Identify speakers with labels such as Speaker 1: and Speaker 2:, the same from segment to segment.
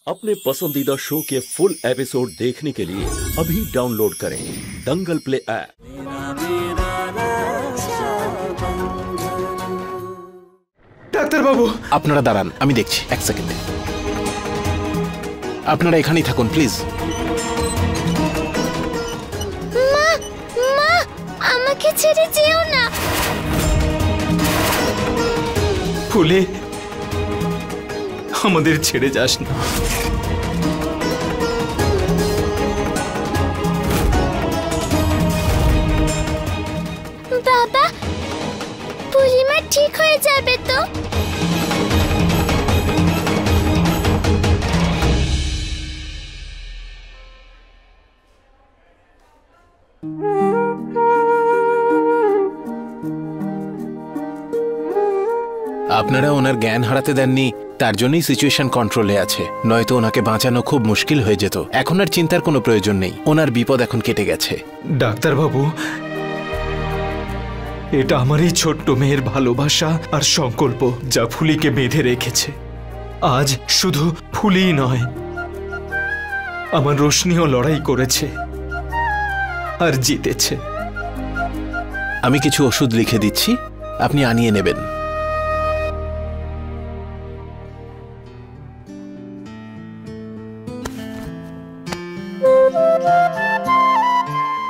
Speaker 1: अपने पसंदीदा शो के फुल एपिसोड देखने के लिए अभी डाउनलोड करें दंगल प्ले ऐप।
Speaker 2: ডাক্তার বাবু,
Speaker 3: আপনারা দাঁড়ান, আমি দেখছি। এক সেকেন্ডে আপনারা এখানেই থাকুন প্লিজ।
Speaker 4: মা মা আমাকে ছেড়ে যেও না।
Speaker 2: ফুলে আমাদের ছেড়ে যাস না।
Speaker 4: বাবা, পূর্ণিমা ঠিক হয়ে যাবে তো?
Speaker 3: আপনারা ওনার জ্ঞান হারাতে দেননি, তার জন্যই সিচুয়েশন কন্ট্রোলে আছে, নয়তো ওনাকে বাঁচানো খুব মুশকিল হয়ে যেত। এখন আর চিন্তার কোনো প্রয়োজন নেই, ওনার বিপদ এখন কেটে গেছে।
Speaker 2: ডাক্তার বাবু, এটা আমার এই ছোট্ট মেয়ের ভালোবাসা আর সংকল্প যা ফুলিকে বেঁধে রেখেছে। আজ শুধু ফুলি নয়, আমার রোশনিও লড়াই করেছে আর জিতেছে।
Speaker 3: আমি কিছু ওষুধ লিখে দিচ্ছি, আপনি আনিয়ে নেবেন।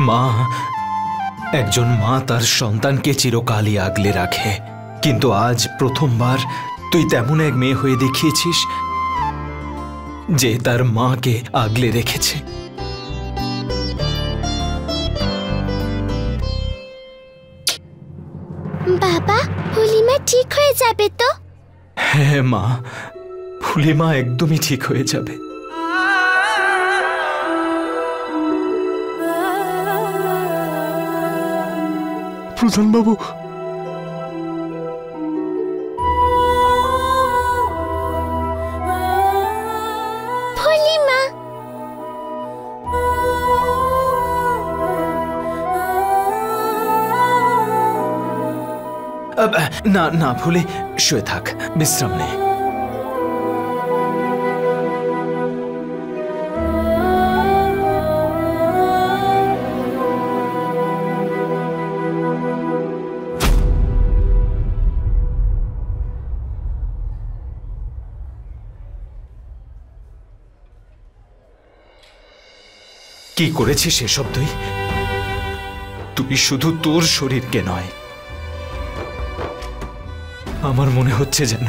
Speaker 2: মা, একজন মা তার সন্তানকে চিরকালই আগলে রাখে, কিন্তু আজ প্রথমবার তুই তেমন এক মেয়ে হয়ে দেখিয়েছিস যে তার মাকে আগলে রেখেছে।
Speaker 4: বাবা, পূর্ণিমা ঠিক হয়ে যাবে তো?
Speaker 2: হ্যাঁ মা, ফুলিমা একদমই ঠিক হয়ে যাবে।
Speaker 5: প্রধানবাবু,
Speaker 4: পূর্ণিমা,
Speaker 2: না না ফুলি, শুয়ে থাক, বিশ্রাম নে। কি করেছিস এসব তুই? তুই শুধু তোর শরীরকে নয়, আমার মনে হচ্ছে যেন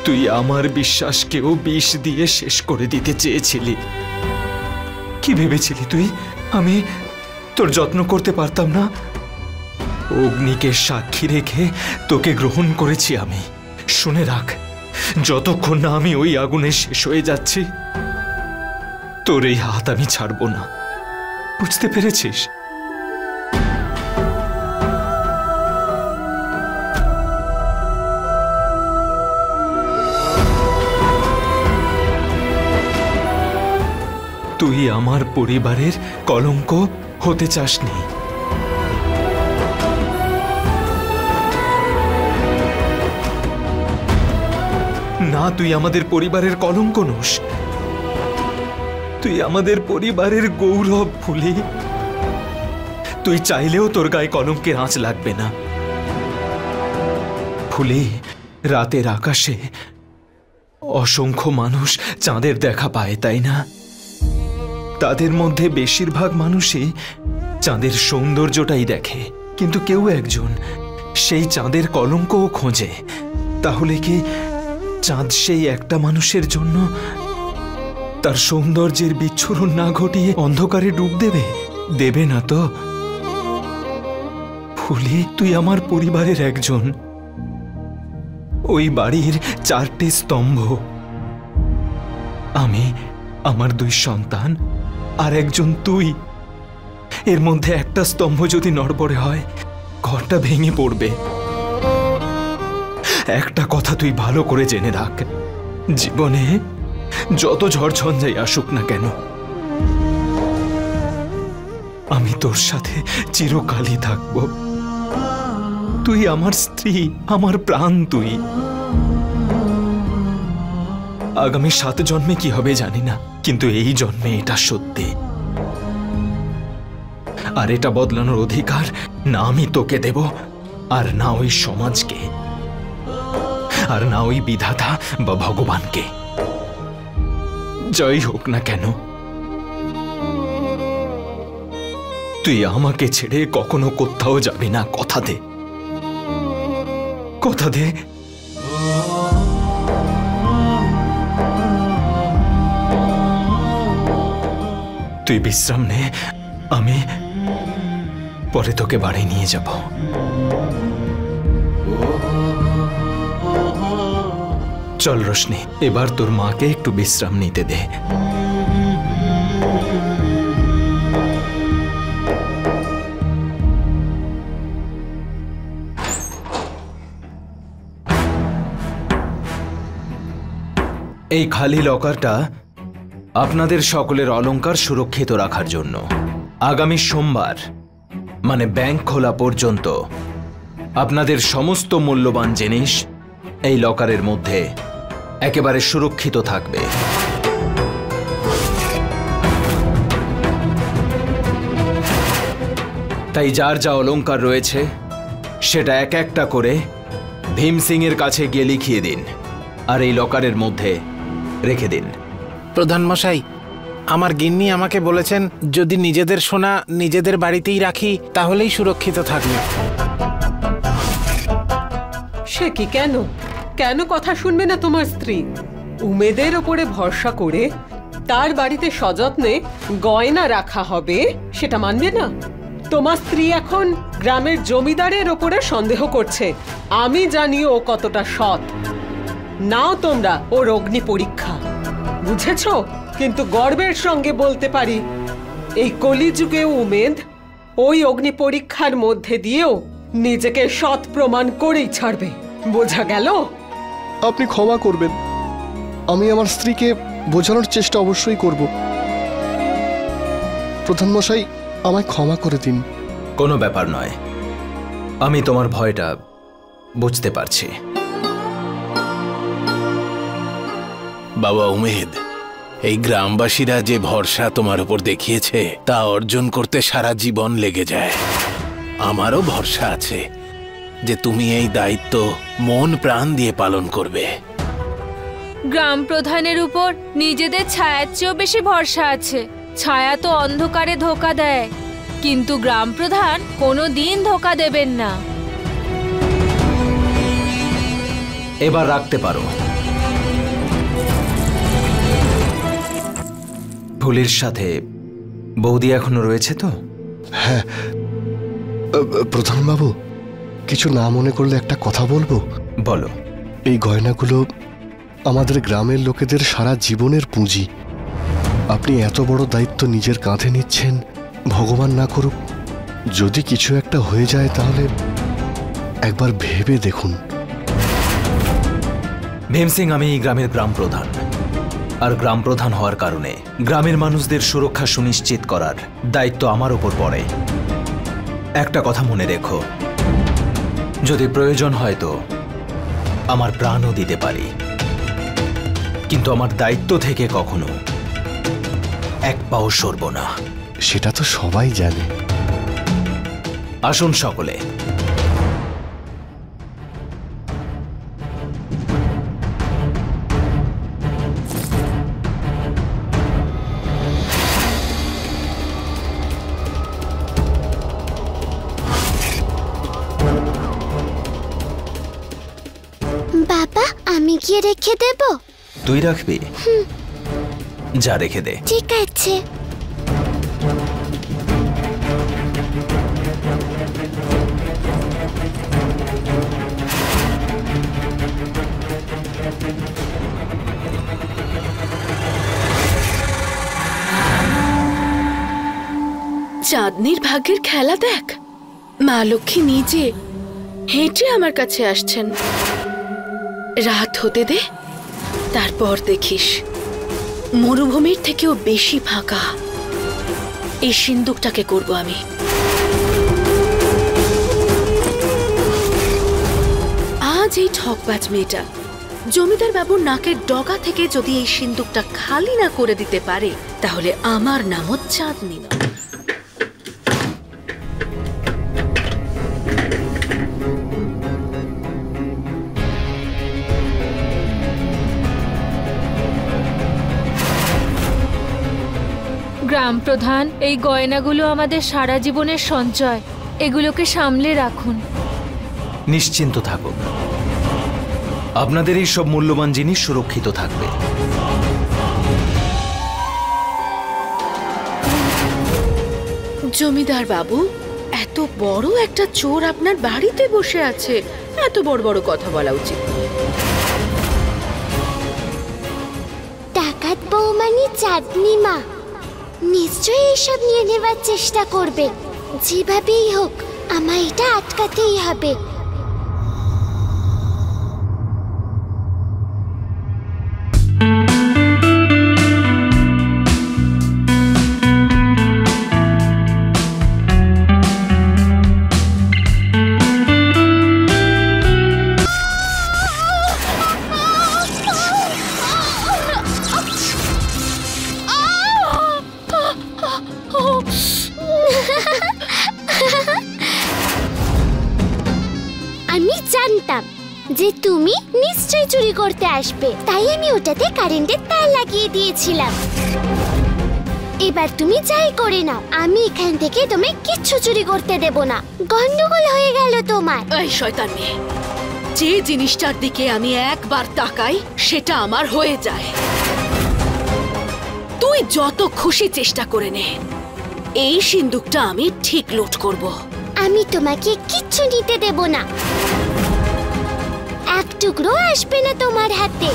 Speaker 2: তুই আমার বিশ্বাসকেও বিষ দিয়ে শেষ করে দিতে চেয়েছিলি। কি ভেবেছিলি তুই আমি তোর যত্ন করতে পারতাম না? অগ্নিকে সাক্ষী রেখে তোকে গ্রহণ করেছি আমি। শুনে রাখ, যতক্ষণ না আমি ওই আগুনে শেষ হয়ে যাচ্ছি, তোর এই হাত আমি ছাড়বো না। বুঝতে পেরেছিস? তুই আমার পরিবারের কলঙ্ক হতে চাসনি। না, তুই আমাদের পরিবারের কলঙ্ক নোস, তুই আমাদের পরিবারের গৌরব ফুলি। তুই চাইলেও তোর গায়ে কলঙ্কের আঁচ লাগবে না। ফুলি, রাতের আকাশে অসংখ্য মানুষ চাঁদের দেখা পায়, তাই না? তাদের মধ্যে বেশিরভাগ মানুষই চাঁদের সৌন্দর্যটাই দেখে, কিন্তু কেউ একজন সেই চাঁদের কলঙ্কও খোঁজে। তাহলে কি চাঁদ সেই একটা মানুষের জন্য তার সৌন্দর্যের বিচ্ছুরণ না ঘটিয়ে অন্ধকারে ডুব দেবে? দেবে না তো। ফুলি, তুই আমার পরিবারের একজন, ওই বাড়ির 4টে স্তম্ভ। আমি, আমার 2 সন্তান আর একজন তুই। এর মধ্যে একটা স্তম্ভ যদি নড়বড়ে হয়, ঘরটা ভেঙে পড়বে। একটা কথা তুই ভালো করে জেনে রাখ, জীবনে যত ঝড়ঝঞ্ঝাই আসুক না কেন, আমি তোর সাথে চিরকালই থাকব। তুই আমার স্ত্রী, আমার প্রাণ তুই। আগামী 7 জন্মে কি হবে জানি না, কিন্তু এই জন্মে এটা সত্যি। আর এটা বদলানোর অধিকার না আমি তোকে দেব, আর না ওই সমাজকে, আর না ওই বিধাতা বা ভগবানকে। যাই হোক না কেন, তুই আমাকে ছেড়ে কখনো কোথাও যাবি না, কথা দে, কথা দে। তুই বিশ্রাম নে, আমি পরে তোকে বাড়ি নিয়ে যাব। চল রোশনি, এবার তোর মাকে একটু বিশ্রাম নিতে দে। এই খালি লকারটা আপনাদের সকলের অলংকার সুরক্ষিত রাখার জন্য। আগামী সোমবার মানে ব্যাংক খোলা পর্যন্ত আপনাদের সমস্ত মূল্যবান জিনিস এই লকারের মধ্যে একেবারে সুরক্ষিত থাকবে। তাই যার যা অলংকার রয়েছে সেটা এক একটা করে ভীম সিং এর কাছে গিয়ে লিখিয়ে দিন, আর এই লকারের মধ্যে রেখে দিন।
Speaker 3: প্রধান মশাই, আমার গিন্নি আমাকে বলেছেন যদি নিজেদের সোনা নিজেদের বাড়িতেই রাখি তাহলেই সুরক্ষিত থাকবে।
Speaker 6: সে কি, কেন কেন কথা শুনবে না তোমার স্ত্রী? উমেদের ওপরে ভরসা করে তার বাড়িতে সযত্নে গয়না রাখা হবে, সেটা মানবে না? তোমার স্ত্রী এখন গ্রামের জমিদারের ওপরে সন্দেহ করছে। আমি জানি ও কতটা সৎ। নাও তোমরা ওর অগ্নি পরীক্ষা, বুঝেছ? কিন্তু গর্বের সঙ্গে বলতে পারি এই কলিযুগে উমেদ ওই অগ্নি পরীক্ষার মধ্যে দিয়েও নিজেকে সৎ প্রমাণ করেই ছাড়বে। বোঝা গেল?
Speaker 5: আপনি ক্ষমা করবেন, আমি আমার স্ত্রীকে বোঝানোর চেষ্টা অবশ্যই করব। প্রধান মশাই, আমায় ক্ষমা করে দিন।
Speaker 2: কোনো ব্যাপার নয়, আমি তোমার ভয়টা বুঝতে পারছি।
Speaker 3: বাবা উমেদ, এই গ্রামবাসীরা যে ভরসা তোমার উপর দেখিয়েছে তা অর্জন করতে সারা জীবন লেগে যায়। আমারও ভরসা আছে যে তুমি এই দায়িত্ব মন প্রাণ দিয়ে পালন করবে।
Speaker 7: গ্রাম প্রধানের উপর নিজেদের ছায়ার চেয়েও বেশি ভরসা আছে। ছায়া তো অন্ধকারে ধোকা দেয়, কিন্তু গ্রাম প্রধান কোনোদিন ধোকা দেবেন না।
Speaker 2: এবার রাখতে পারো। ফুলির সাথে বৌদি এখনো রয়েছে তো?
Speaker 5: হ্যাঁ প্রধানবাবু, কিছু না মনে করলে একটা কথা বলবো?
Speaker 2: বলো।
Speaker 5: এই গয়নাগুলো আমাদের গ্রামের লোকেদের সারা জীবনের পুঁজি। আপনি এত বড় দায়িত্ব নিজের কাঁধে নিচ্ছেন, ভগবান না করুক যদি কিছু একটা হয়ে যায় তাহলে একবার ভেবে দেখুন।
Speaker 2: ভীম সিং, আমি এই গ্রামের গ্রাম প্রধান, আর গ্রাম প্রধান হওয়ার কারণে গ্রামের মানুষদের সুরক্ষা সুনিশ্চিত করার দায়িত্ব আমার উপর পড়ে। একটা কথা মনে রেখো, যদি প্রয়োজন হয় তো আমার প্রাণও দিতে পারি, কিন্তু আমার দায়িত্ব থেকে কখনো এক পাও সরব না।
Speaker 5: সেটা তো সবাই জানে।
Speaker 2: আসুন সকলে।
Speaker 4: বাবা, আমি গিয়ে রেখে দেব?
Speaker 2: তুই রাখবি? যা রেখে দে।
Speaker 4: ঠিক আছে।
Speaker 8: চাঁদনির ভাগ্যের খেলা দেখ, মা লক্ষ্মী নিজে হেঁটে আমার কাছে আসছেন। রাত হতে দে, তারপর দেখিস মরুভূমির থেকেও বেশি ফাঁকা এই সিন্দুকটাকে করব আমি। আজ এই ঠকবাজ মেয়েটা জমিদার বাবুর নাকের ডগা থেকে যদি এই সিন্দুকটা খালি না করে দিতে পারে তাহলে আমার নামও চাঁদনি নয়।
Speaker 7: গ্রাম প্রধান, এই গয়নাগুলো আমাদের সারা জীবনের সঞ্চয়, এগুলোকে সামলে রাখুন।
Speaker 2: নিশ্চিন্ত থাকুন, আপনাদের এই সব মূল্যবান জিনিস সুরক্ষিত থাকবে।
Speaker 8: জমিদার বাবু, এত বড় একটা চোর আপনার বাড়িতে বসে আছে, এত বড় বড় কথা বলা উচিত।
Speaker 4: ডাকাত বৌমানি চাঁদনি মা নিশ্চয়ই এসব নিয়ে নেবার চেষ্টা করবে। যেভাবেই হোক আমায় এটা আটকাতেই হবে। আমি জানতাম যে তুমি নিশ্চয়ই চুরি করতে আসবে, তাই আমি ওটাতে কারেন্টের তার লাগিয়ে দিয়েছিলাম। এবার তুমি যাই করে নাও, আমি এখান থেকে তোমায় কিচ্ছু চুরি করতে দেব না। গন্ডগোল হয়ে গেল তোমার।
Speaker 8: এই শয়তান মেয়ে, যে জিনিসটার দিকে আমি একবার তাকাই সেটা আমার হয়ে যায়। তুই যত খুশি চেষ্টা করে নে, এই সিন্দুকটা আমি ঠিক লুট করব।
Speaker 4: আমি তোমাকে কিচ্ছু নিতে দেব না, এক টুকরো আসবে না তোমার হাতে।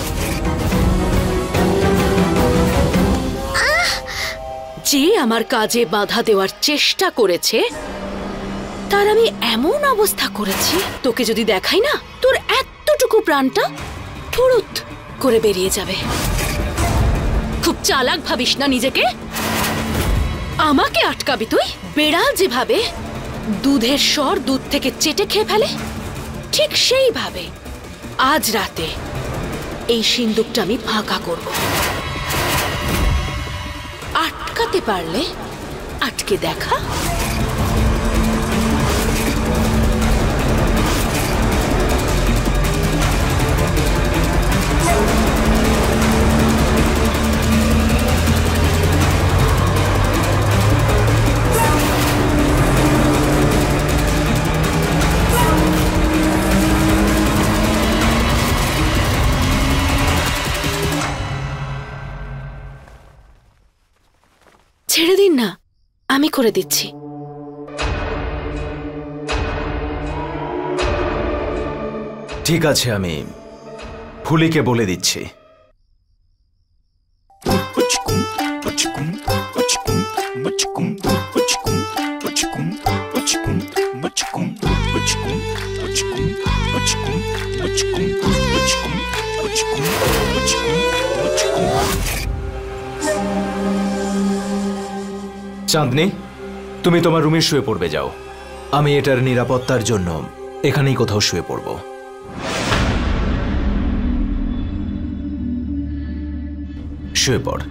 Speaker 8: যে আমার কাজে বাধা দেওয়ার চেষ্টা করেছে তার আমি এমন অবস্থা করেছি, তোকে যদি দেখাই না তোর এতটুকু প্রাণটা ফুরুত করে বেরিয়ে যাবে। খুব চালাক ভাবিস না নিজেকে, আমাকে আটকাবি তুই? বেড়াল যেভাবে দুধের স্বর দুধ থেকে চেটে খেয়ে ফেলে, ঠিক সেইভাবে আজ রাতে এই সিন্দুকটা আমি ফাঁকা করব। আটকাতে পারলে আটকে দেখা। ছেড়ে দিন না, আমি করে দিচ্ছি।
Speaker 2: ঠিক আছে, আমি ফুলিকে বলে দিচ্ছি। চাঁদনি, তুমি তোমার রুমে শুয়ে পড়বে, যাও। আমি এটার নিরাপত্তার জন্য এখানেই কোথাও শুয়ে পড়ব। শুয়ে পড়।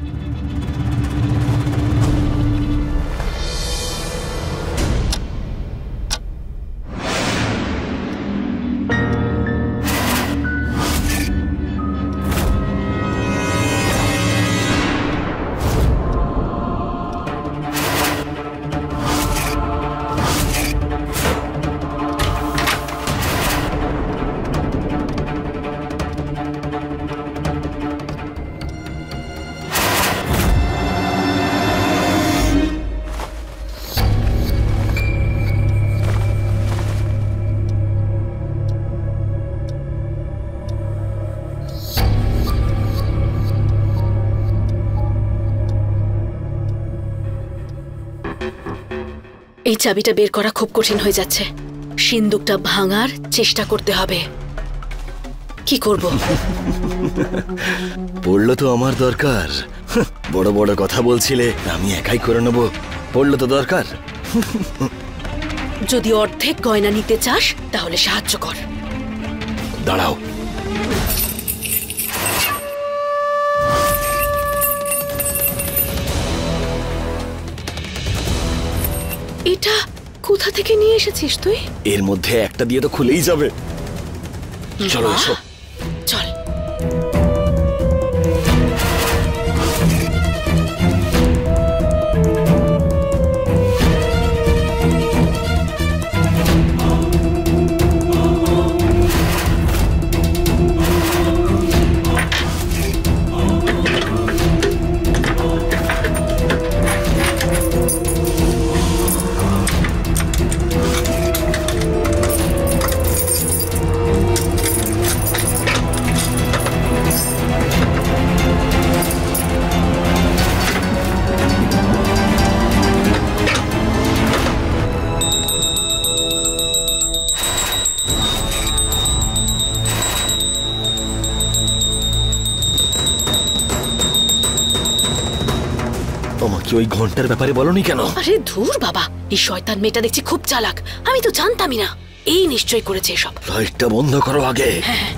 Speaker 8: এই চাবিটা বের করা খুব কঠিন হয়ে যাচ্ছে। সিন্দুকটা ভাঙার চেষ্টা করতে হবে। কি করব?
Speaker 9: পড়লো তো আমার দরকার। বড় বড় কথা বলছিলে, আমি একাই করে নেব। পড়লো তো দরকার।
Speaker 8: যদি অর্ধেক গয়না নিতে চাস তাহলে সাহায্য কর।
Speaker 9: দাঁড়াও,
Speaker 8: কোথা থেকে নিয়ে এসেছিস তুই?
Speaker 9: এর মধ্যে একটা দিয়ে তো খুলেই যাবে। চলো এসো।
Speaker 8: চল।
Speaker 9: আমাকে ওই ঘন্টার ব্যাপারে বলনি কেন?
Speaker 8: আরে ধুর বাবা, এই শয়তান মেয়েটা দেখছি খুব চালাক। আমি তো জানতামই না। এই নিশ্চয়ই করেছে এসব।
Speaker 9: লাইটটা বন্ধ করো আগে।
Speaker 8: হ্যাঁ।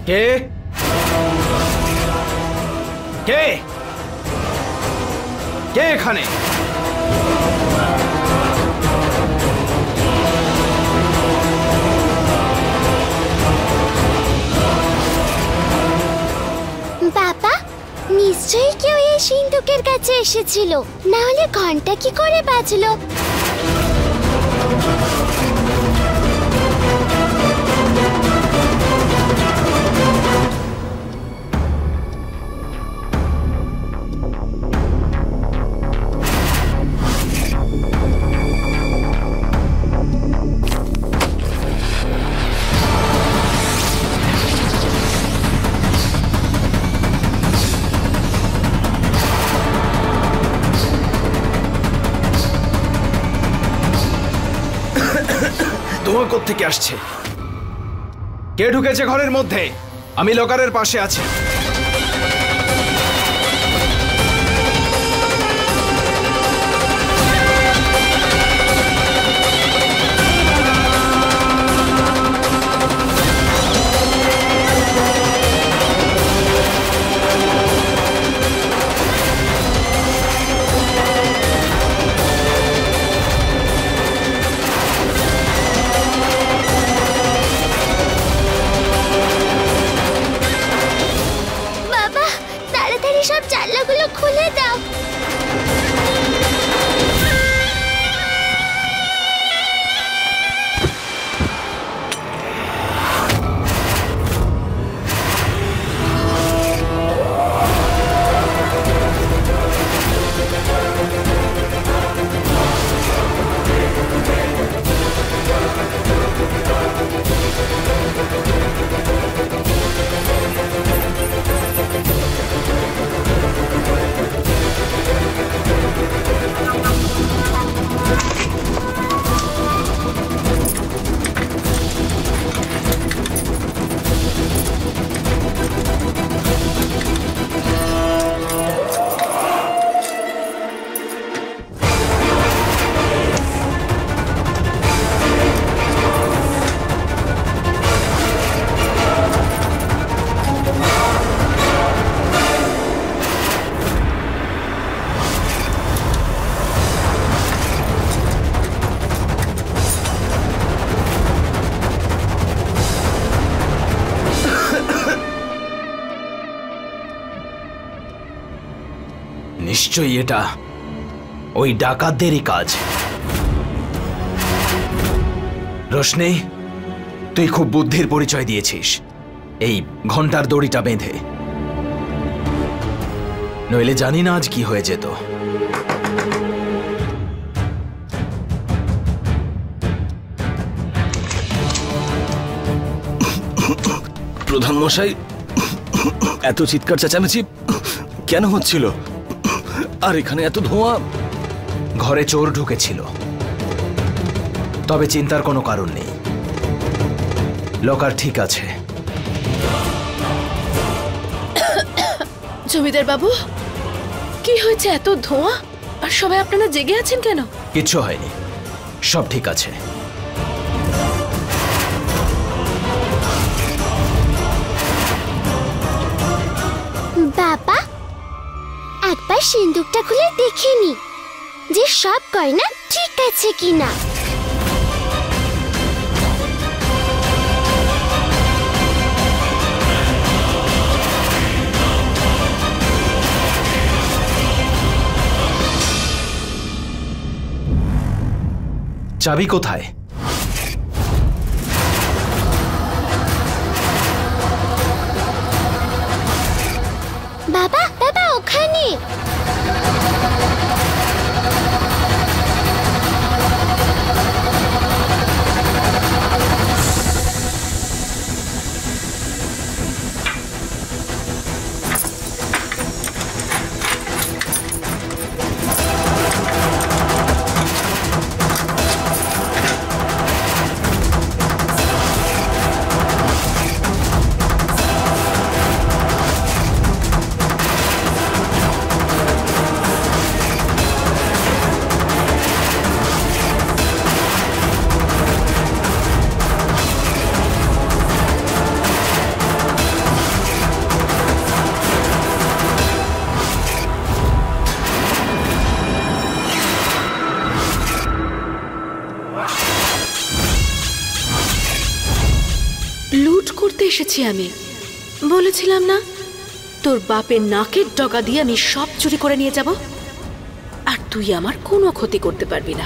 Speaker 2: কে কে কে এখানে?
Speaker 4: বাবা, নিশ্চয়ই কেউ এই সিন্ধুকের কাছে এসেছিল, না হলে ঘন্টা কি করে বাজলো?
Speaker 2: ধোঁয়া কোত্থেকে আসছে? কে ঢুকেছে ঘরের মধ্যে? আমি লকারের পাশে আছি। সব জানলাগুলো খুলে দাও। নিশ্চয়ই এটা ওই ডাকাতদেরই কাজ। রোশনি, তুই খুব বুদ্ধির পরিচয় দিয়েছিস এই ঘন্টার দড়িটা বেঁধে, নইলে জানি না আজ কি হয়ে যেত।
Speaker 9: প্রধান মশাই, এত চিৎকার চেঁচামেচি কেন হচ্ছিল? আর এখানে এত ধোঁয়া।
Speaker 2: ঘরে চোর ঢুকেছিল, তবে চিন্তার কোনো কারণ নেই, লকার ঠিক আছে।
Speaker 8: জমিদার বাবু, কি হয়েছে? এত ধোঁয়া আর সবাই আপনারা জেগে আছেন কেন?
Speaker 2: কিচ্ছু হয়নি, সব ঠিক আছে।
Speaker 4: বাবা, একবার সিন্দুকটা খুলে দেখে নি যে সব গয়না ঠিক আছে কিনা।
Speaker 2: চাবি কোথায়?
Speaker 4: বাবা, বাবা ওখানে।
Speaker 8: লুট করতে এসেছি আমি, বলেছিলাম না? তোর বাপের নাকের ডগা দিয়ে আমি সব চুরি করে নিয়ে যাব, আর তুই আমার কোনো ক্ষতি করতে পারবি না।